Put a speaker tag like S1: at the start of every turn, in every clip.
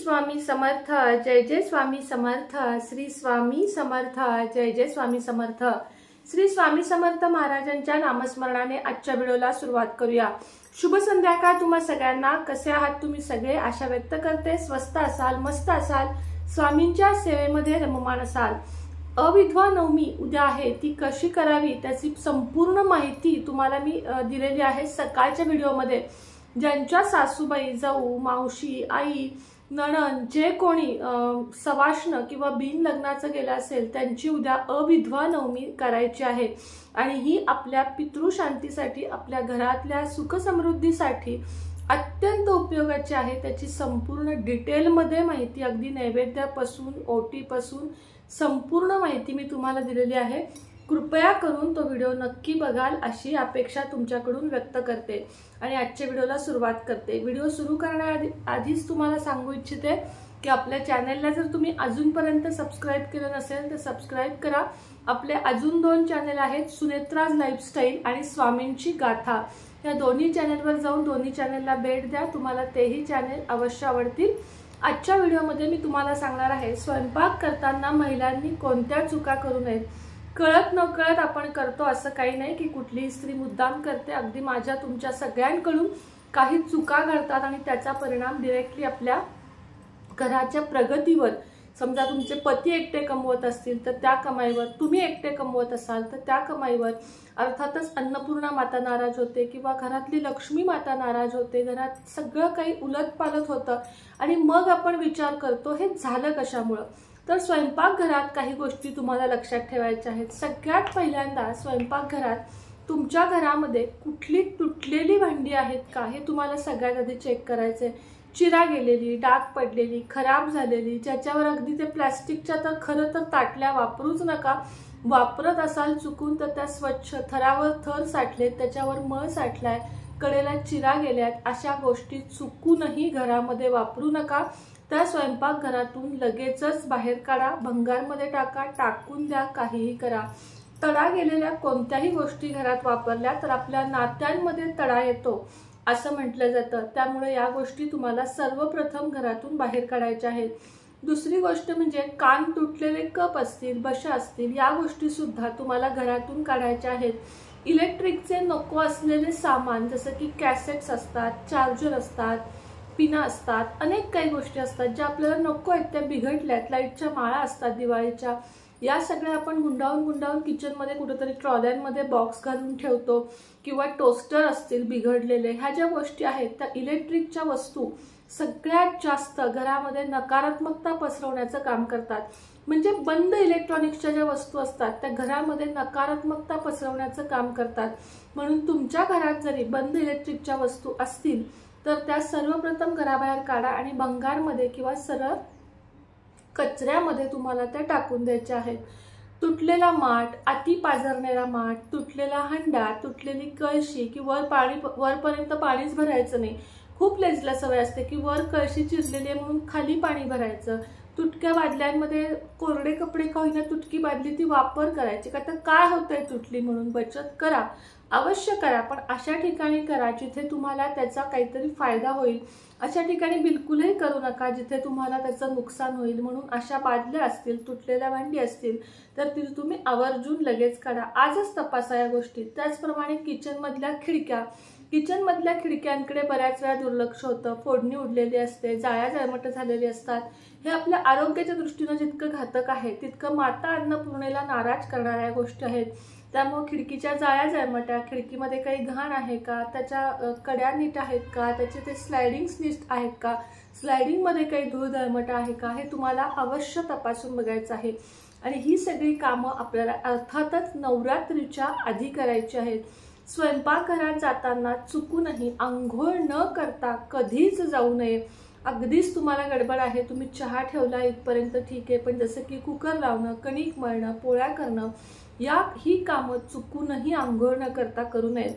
S1: स्वामी समर्थ, जय जय स्वामी समर्थ। श्री स्वामी समर्थ, जय जय स्वामी समर्थ। श्री स्वामी समर्थ महाराजांच्या नामस्मरणाने आजच्या व्हिडिओला सुरुवात करूया। शुभ संध्याकाळ तुम्हा सगळ्यांना। कसे आहात तुम्ही सगळे? आशा व्यक्त करते स्वस्थ असाल, मस्त असाल, स्वामींच्या सेवेमध्ये रममाण असाल। अविधवा नवमी उद्या आहे, ती कशी करावी त्याची संपूर्ण माहिती तुम्हाला मी दिलेली आहे सकाळच्या व्हिडिओमध्ये। ज्यांच्या सासूबाई, जाऊ, मावशी, आई, नणन जे कोणी सवाष्ण किंवा बिन लग्नाचं गेलं असेल त्यांची उद्या अविधवा नवमी करायची आहे आणि ही आपल्या पितृशांतीसाठी, आपल्या घरातल्या सुख समृद्धीसाठी अत्यंत उपयोगाची आहे। त्याची संपूर्ण डिटेलमध्ये माहिती, अगदी नैवेद्यापासून ओटीपासून संपूर्ण माहिती मी तुम्हाला दिलेली आहे। कृपया करून तो व्हिडिओ नक्की बघाल अशी अपेक्षा तुमच्याकडून व्यक्त करते आणि आजच्या व्हिडिओला सुरुवात करते। व्हिडिओ सुरू करण्याआधीच तुम्हाला सांगू इच्छिते की आपल्या चॅनलला जर तुम्ही अजूनपर्यंत सबस्क्राइब केलं नसेल तर सबस्क्राइब करा। आपले अजून 2 चॅनल आहेत, सुनेत्राज लाईफस्टाईल आणि स्वामींची गाथा। या दोन्ही चॅनलवर जाऊन दोन्ही चॅनलला भेट द्या, तुम्हाला तेही चॅनल अवश्य आवडतील। आजच्या व्हिडिओमध्ये मी तुम्हाला सांगणार आहे स्वयंपाक करताना महिलांनी कोणत्या चुका करू नयेत। कळत नकळत आपण करतो असं काही नाही की कुठलीही स्त्री मुद्दाम करते। अगदी माझ्या तुमच्या सगळ्यांकडून काही चुका घडतात आणि त्याचा परिणाम डायरेक्टली आपल्या घराच्या प्रगतीवर, समजा तुमचे पती एकटे कमवत असतील तर त्या कमाईवर, तुम्ही एकटे कमवत असाल तर त्या कमाईवर अर्थातच अन्नपूर्णा माता नाराज होते किंवा घरातली लक्ष्मी माता नाराज होते। घरात सगळं काही उलटपालट होतं आणि मग आपण विचार करतो हे झालं कशामुळे। तर स्वयंपाकघरात काही गोष्टी तुम्हाला लक्षात ठेवायच्या आहेत। सगळ्यात पहिल्यांदा स्वयंपाकघरात तुमच्या घरामध्ये कुठली तुटलेली भांडी आहेत का हे तुम्हाला सगळ्यात आधी चेक करायचे। चिरा गेलेली, डाग पडलेली, खराब झालेली, ज्याच्यावर अगदी ते प्लास्टिकच्या तर खरं तर ताटल्या वापरूच नका। वापरत असाल चुकून तर त्या स्वच्छ, थरावर थर साठलेत, त्याच्यावर मळ साठलाय, कडेला चिरा गेल्यात, अशा गोष्टी चुकूनही घरामध्ये वापरू नका। त्या स्वयंपाकघरातून लगेचच बाहेर काढा, भंगारमध्ये टाका, टाकून द्या, काहीही करा। तडा गेलेल्या कोणत्याही गोष्टी घरात वापरल्या तर आपल्या नात्यांमध्ये तडा येतो असं म्हटलं जातं। त्यामुळे या गोष्टी तुम्हाला सर्वप्रथम घरातून बाहेर काढायच्या आहेत। दुसरी गोष्ट म्हणजे कान तुटलेले कप असतील, बशा असतील, या गोष्टी सुद्धा तुम्हाला घरातून काढायच्या आहेत। इलेक्ट्रिकचे नको असलेले सामान जसं की कॅसेट्स असतात, चार्जर असतात, पिना असतात, अनेक काही गोष्टी असतात ज्या आपल्याला नको आहेत, त्या बिघडल्यात, लाईटच्या माळा असतात दिवाळीच्या, या सगळ्या आपण गुंडाळून किचनमध्ये कुठेतरी ट्रॉल्यांमध्ये बॉक्स घालून ठेवतो किंवा टोस्टर असतील बिघडलेले। ह्या ज्या गोष्टी आहेत त्या इलेक्ट्रिकच्या वस्तू सगळ्यात जास्त घरामध्ये नकारात्मकता पसरवण्याचं काम करतात। म्हणजे बंद इलेक्ट्रॉनिक्सच्या ज्या वस्तू असतात त्या घरामध्ये नकारात्मकता पसरवण्याचं काम करतात। म्हणून तुमच्या घरात जरी बंद इलेक्ट्रिकच्या वस्तू असतील तर त्या सर्वप्रथम घराबाहेर काढा आणि भंगारमध्ये किंवा सरळ कचऱ्यामध्ये तुम्हाला त्या टाकून द्यायच्या आहेत। तुटलेला माठ, अति पाझरणारा माठ, तुटलेला हंडा, तुटलेली कळशी की वरपर्यंत पाणीच भरायचं नाही। खूप लेजला सवय असते की वर कळशी चिरलेली आहे म्हणून खाली पाणी भरायचं। तुटक्या बादल्यांमध्ये कोरडे कपडे का होईना तुटकी बादली ती वापर करायची का, तर काय होतंय तुटली म्हणून बचत करा, अवश्य करा, पण अशा ठिकाणी करा जिथे तुम्हाला त्याचा काहीतरी फायदा होईल। अशा ठिकाणी बिलकुलही करू नका जिथे तुम्हाला त्याचं नुकसान होईल। म्हणून अशा बादल्या असतील, तुटलेल्या भांडी असतील तर ती तुम्ही आवर्जून लगेच काढा, आजच तपासा या गोष्टी। त्याचप्रमाणे किचनमधल्या खिडक्यांकडे बऱ्याच वेळा दुर्लक्ष होतं, फोडणी उडलेली असते, जाळ्या जळमट झालेली असतात। हे आपल्या आरोग्याच्या दृष्टीने जितकं घातक आहे तितकं माता अन्नपूर्णेला नाराज करणाऱ्या गोष्टी आहेत। त्यामुळे खिडकीच्या जाळ्या जळमट्या, खिडकीमध्ये काही घाण आहे का, त्याच्या कड्या नीट आहेत का, त्याचे ते स्लायडिंग्स नीट आहेत का, स्लायडिंगमध्ये काही धूळ जळमट आहे का, हे तुम्हाला अवश्य तपासून बघायचं आहे। आणि ही सगळी कामं आपल्याला अर्थातच नवरात्रीच्या आधी करायची आहेत। स्वयंपाकघरात जाताना चुकूनही आंघोळ न करता कधीच जाऊ नये। अगदीच तुम्हाला गडबड आहे, तुम्ही चहा ठेवला इथपर्यंत ठीक आहे, पण जसं की कुकर लावणं, कणिक मळणं, पोळ्या करणं, ही कामं चुकूनही आंघोळ न करता करू नयेत।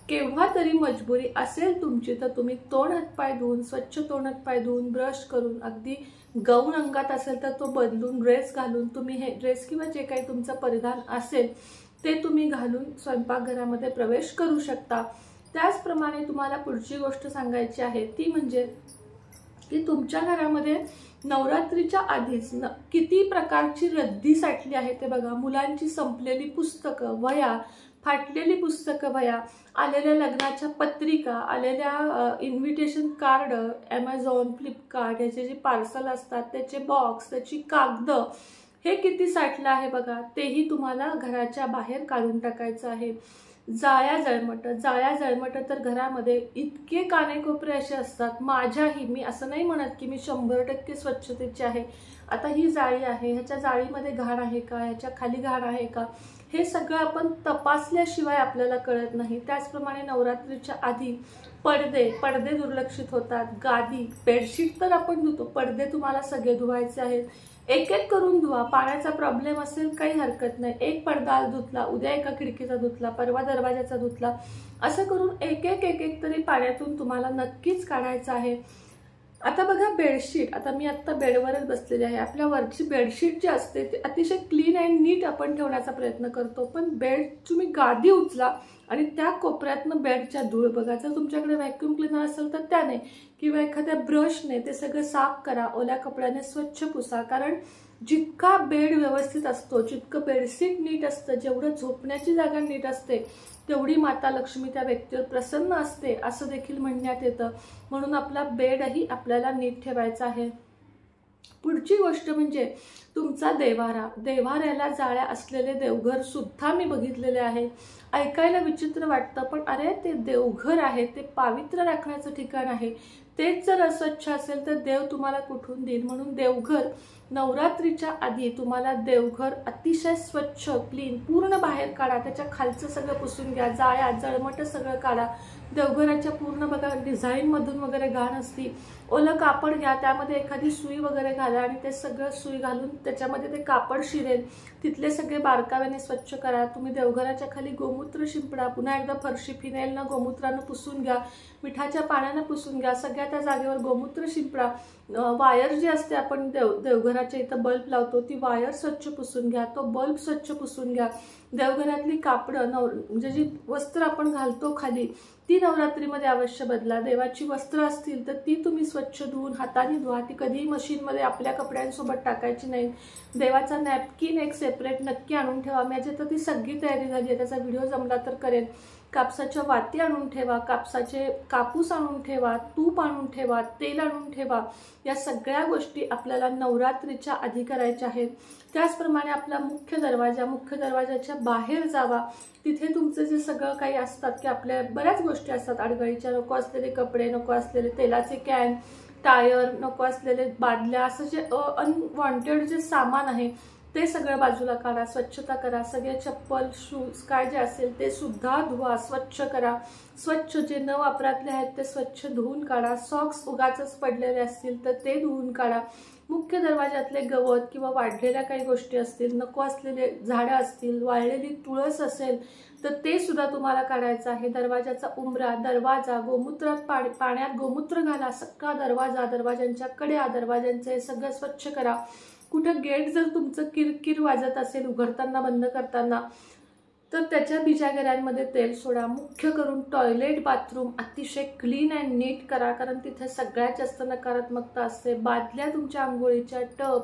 S1: केव्हा तरी मजबुरी असेल तुमची तर तुम्ही तोंड हातपाय धुवून, स्वच्छ तोंड हातपाय धुवून, ब्रश करून, अगदी गाऊन अंगात असेल तर तो बदलून, ड्रेस घालून, तुम्ही हे ड्रेस किंवा जे काही तुमचं परिधान असेल ते तुम्ही घालून स्वयंपाकघरामध्ये प्रवेश करू शकता। त्याचप्रमाणे तुम्हाला पुढची गोष्ट सांगायची आहे ती म्हणजे की तुमच्या घरामध्ये नवरात्रीच्या आधीच किती प्रकारची रद्दी साठली आहे ते बघा। मुलांची संपलेली पुस्तकं, वह्या, फाटलेली पुस्तकं, वह्या, आलेल्या लग्नाच्या पत्रिका, आलेल्या इन्व्हिटेशन कार्ड, ॲमेझॉन, फ्लिपकार्ट याचे जे पार्सल असतात त्याचे बॉक्स, त्याची कागदं, हे किती साठलं आहे बघा। तेही तुम्हाला घराच्या बाहेर काढून टाकायचं आहे। जाळ्या जळमट तर घरामध्ये इतके कानेकोपरे असे असतात। माझ्याही, मी असं नाही म्हणत की मी 100% स्वच्छतेची आहे। आता ही जाळी आहे, ह्याच्या जाळीमध्ये घाण आहे का, ह्याच्या खाली घाण आहे का, हे सगळं आपण तपासल्याशिवाय आपल्याला कळत नाही। त्याचप्रमाणे नवरात्रीच्या आधी पडदे दुर्लक्षित होतात। गादी, बेडशीट तर आपण धुतो, पडदे तुम्हाला सगळे धुवायचे आहेत। एक एक करून धुवा। पाण्याचा प्रॉब्लेम असेल काही हरकत नाही, एक पडदा आज धुतला, उद्या एका खिडकीचा धुतला, परवा दरवाजाचा धुतला, असं करून एक एक तरी पाण्यातून तुम्हाला नक्कीच काढायचं आहे। आता बघा बेडशीट, आता मी आता बेडवरच बसलेली आहे। आपल्या वरची बेडशीट जी असते ते अतिशय क्लीन अँड नीट आपण ठेवण्याचा प्रयत्न करतो, पण बेड तुम्ही गादी उचला आणि त्या कोपऱ्यातनं बेडच्या धूळ बघा। जर तुमच्याकडे व्हॅक्यूम क्लीनर असेल तर त्याने किंवा एखाद्या ब्रशने ते सगळं साफ करा, ओल्या कपड्याने स्वच्छ पुसा। कारण जितका बेड व्यवस्थित असतो, जितकं बेडशीट नीट असतं, जेवढं झोपण्याची जागा नीट असते, तेवढी माता लक्ष्मी त्या व्यक्तीवर प्रसन्न असते असं देखील म्हणण्यात येतं। म्हणून आपला बेडही आपल्याला नीट ठेवायचा आहे। पुढची गोष्ट म्हणजे तुमचा देव्हाऱ्याला जाळ्या असलेले देवघर सुद्धा मी बघितलेले आहे। ऐकायला विचित्र वाटतं, पण अरे ते देवघर आहे, ते पावित्र्य राखण्याचं ठिकाण आहे, तेच जर अस्वच्छ असेल तर देव तुम्हाला कुठून देईल। म्हणून देवघर नवरात्रीच्या आधी तुम्हाला देवघर अतिशय स्वच्छ क्लीन पूर्ण बाहेर काढा, त्याच्या खालचं सगळं पुसून घ्या, जाळ्या जळमट सगळं काढा। देवघराच्या पूर्ण बघा डिझाईन मधून वगैरे घाण असती, ओलं कापड घ्या, त्यामध्ये एखादी सुई वगैरे घाला आणि ते सगळं सुई घालून त्याच्यामध्ये ते कापड शिरेल, तिथले सगळे बारकाव्याने स्वच्छ करा। तुम्ही देवघराच्या खाली गोमूत्र शिंपडा, पुन्हा एकदा फरशी फिनेलनं गोमूत्रानं पुसून घ्या, मिठाच्या पाण्यानं पुसून घ्या, सगळ्या त्या जागेवर गोमूत्र शिंपडा। वायर जी असते, आपण देवघराच्या इथं बल्ब लावतो, ती वायर स्वच्छ पुसून घ्या, तो बल्ब स्वच्छ पुसून घ्या। देवघरातली कापडं म्हणजे जी वस्त्र आपण घालतो खाली, ती नवरात्रीमध्ये अवश्य बदला। देवाची वस्त्र असतील तर ती तुम्ही स्वच्छ धुवून हाताने धुवा, ती कधीही मशीनमध्ये आपल्या कपड्यांसोबत टाकायची नाही। देवाचा नॅपकिन एक सेपरेट नक्की आणून ठेवा। माझी तर ती सगळी तयारी झाली आहे, त्याचा व्हिडिओ जमला तर करेन। कापसाच्या वाती आणून ठेवा, कापसाचे कापूस आणून ठेवा, तूप आणून ठेवा, तेल आणून ठेवा। या सगळ्या गोष्टी आपल्याला नवरात्रीच्या आधी करायच्या आहेत। त्याचप्रमाणे आपला मुख्य दरवाजाच्या बाहेर जावा, तिथे तुमचं जे सगळं काही असतात की आपल्या बऱ्याच गोष्टी असतात, अडगळीच्या नको असलेले कपडे, नको असलेले तेलाचे कॅन, टायर, नको असलेले बादल्या, असं जे अनवॉन्टेड जे सामान आहे ते सगळं बाजूला काढा, स्वच्छता करा। सगळे चप्पल, शूज काय जे असेल ते सुद्धा धुवा, स्वच्छ करा। स्वच्छ जे न वापरातले आहेत ते स्वच्छ धुवून काढा। सॉक्स उगाचच पडलेले असतील तर ते धुवून काढा। मुख्य दरवाजातले गवत किंवा वाढलेल्या काही गोष्टी असतील, नको असलेले झाडं असतील, वाळलेली तुळस असेल तर ते सुद्धा तुम्हाला काढायचं आहे। दरवाजाचा उंबरा, दरवाजा, पाण्यात गोमूत्र घाला, सगळा दरवाजांच्या कड्या, दरवाजांचे सगळं स्वच्छ करा। कुठं गेट जर तुमचं किरकिर वाजत असेल उघडताना बंद करताना तर त्याच्या बिजागऱ्यांमध्ये तेल सोडा। मुख्य करून टॉयलेट, बाथरूम अतिशय क्लीन अँड नीट करा, कारण तिथे सगळ्यात जास्त नकारात्मकता असते। बादल्या तुमच्या आंघोळीच्या, टब,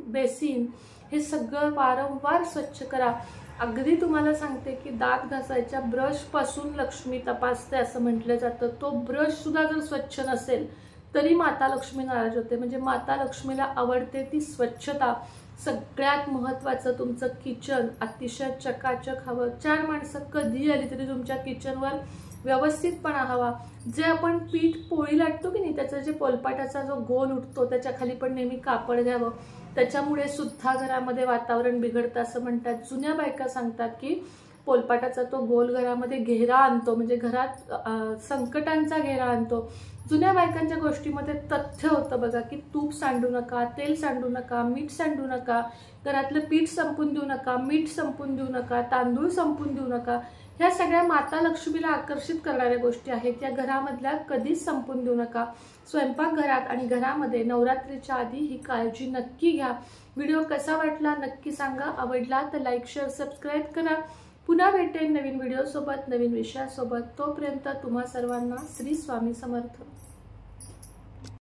S1: बेसिन, हे सगळं वारंवार स्वच्छ करा। अगदी तुम्हाला सांगते की दात घासायच्या ब्रश पासून लक्ष्मी तपासते असं म्हटलं जातं। तो ब्रश सुद्धा जर स्वच्छ नसेल तरी माता लक्ष्मी नाराज होते। म्हणजे माता लक्ष्मीला आवडते ती स्वच्छता। सगळ्यात महत्त्वाचं तुमचं किचन अतिशय चकाचक हवं। 4 माणसं कधी आली तरी तुमच्या किचनवर व्यवस्थितपणा हवा। जे आपण पीठ पोळी लाटतो की नाही, त्याचा जे पोलपाटाचा जो गोल उठतो त्याच्या खाली पण नेहमी कापड घ्यावं, त्याच्यामुळे सुद्धा घरामध्ये वातावरण बिघडतं असं म्हणतात। जुन्या बायका सांगतात की पोलपाटाचा तो गोल घरामध्ये घेरा आणतो, म्हणजे घरात संकटांचा घेरा आणतो। जुन्या बायकांच्या गोष्टीमध्ये तथ्य होतं बघा की तूप सांडू नका, तेल सांडू नका, मीठ सांडू नका, घरातलं पीठ संपून देऊ नका, मीठ संपून देऊ नका, तांदूळ संपून देऊ नका। ह्या सगळ्या माता लक्ष्मीला आकर्षित करणाऱ्या गोष्टी आहेत, या घरामधल्या कधीच संपून देऊ नका। स्वयंपाकघरात आणि घरामध्ये नवरात्रीच्या आधी ही काळजी नक्की घ्या। व्हिडिओ कसा वाटला नक्की सांगा। आवडला तर लाईक, शेअर, सबस्क्राईब करा। पुन्हा भेटेन नवीन व्हिडिओ सोबत, नवीन विषयासोबत। तोपर्यंत तुम्हा सर्वांना श्री स्वामी समर्थ।